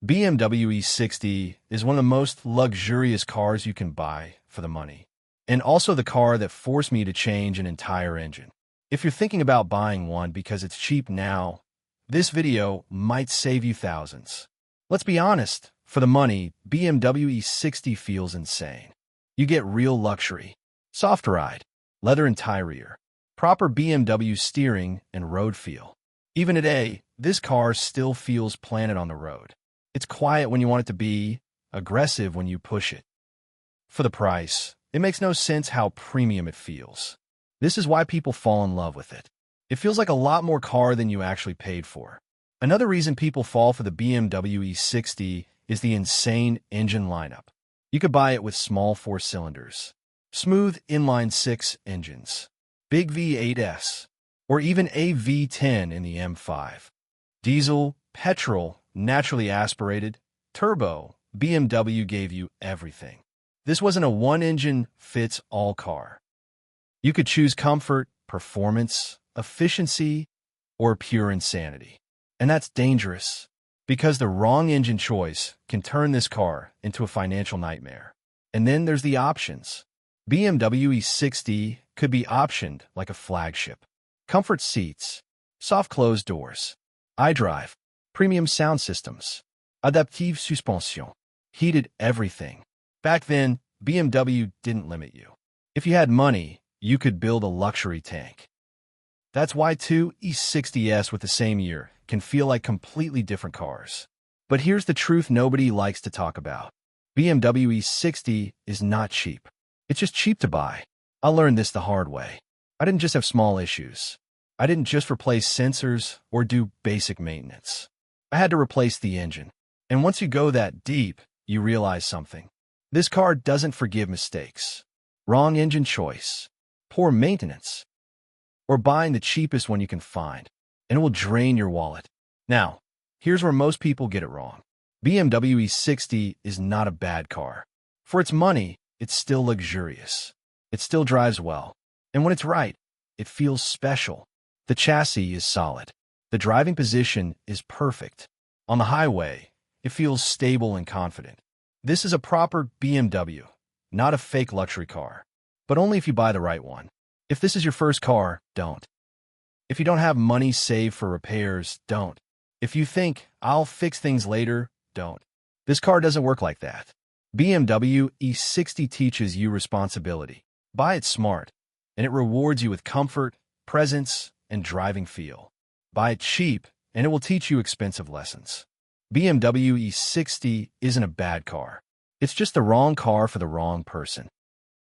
BMW E60 is one of the most luxurious cars you can buy for the money, and also the car that forced me to change an entire engine. If you're thinking about buying one because it's cheap now, this video might save you thousands. Let's be honest, for the money, BMW E60 feels insane. You get real luxury, soft ride, leather interior, proper BMW steering, and road feel. Even today, this car still feels planted on the road. It's quiet when you want it to be, aggressive when you push it. For the price, it makes no sense how premium it feels. This is why people fall in love with it. It feels like a lot more car than you actually paid for. Another reason people fall for the BMW E60 is the insane engine lineup. You could buy it with small 4 cylinders, smooth inline-6 engines, big V8s, or even a V10 in the M5. Diesel, petrol, naturally aspirated, turbo, BMW gave you everything. This wasn't a one-engine-fits-all car. You could choose comfort, performance, efficiency, or pure insanity. And that's dangerous, because the wrong engine choice can turn this car into a financial nightmare. And then there's the options. BMW E60 could be optioned like a flagship. Comfort seats, soft closed doors, iDrive, premium sound systems, adaptive suspension, heated everything. Back then, BMW didn't limit you. If you had money, you could build a luxury tank. That's why two E60s with the same year can feel like completely different cars. But here's the truth nobody likes to talk about. BMW E60 is not cheap. It's just cheap to buy. I learned this the hard way. I didn't just have small issues. I didn't just replace sensors or do basic maintenance. I had to replace the engine. And once you go that deep, you realize something. This car doesn't forgive mistakes. Wrong engine choice, poor maintenance, or buying the cheapest one you can find, and it will drain your wallet. Now, here's where most people get it wrong. BMW E60 is not a bad car. For its money, it's still luxurious. It still drives well. And when it's right, it feels special. The chassis is solid. The driving position is perfect. On the highway, it feels stable and confident. This is a proper BMW, not a fake luxury car. But only if you buy the right one. If this is your first car, don't. If you don't have money saved for repairs, don't. If you think, I'll fix things later, don't. This car doesn't work like that. BMW E60 teaches you responsibility. Buy it smart, and it rewards you with comfort, presence, and driving feel. Buy it cheap, and it will teach you expensive lessons. BMW E60 isn't a bad car. It's just the wrong car for the wrong person.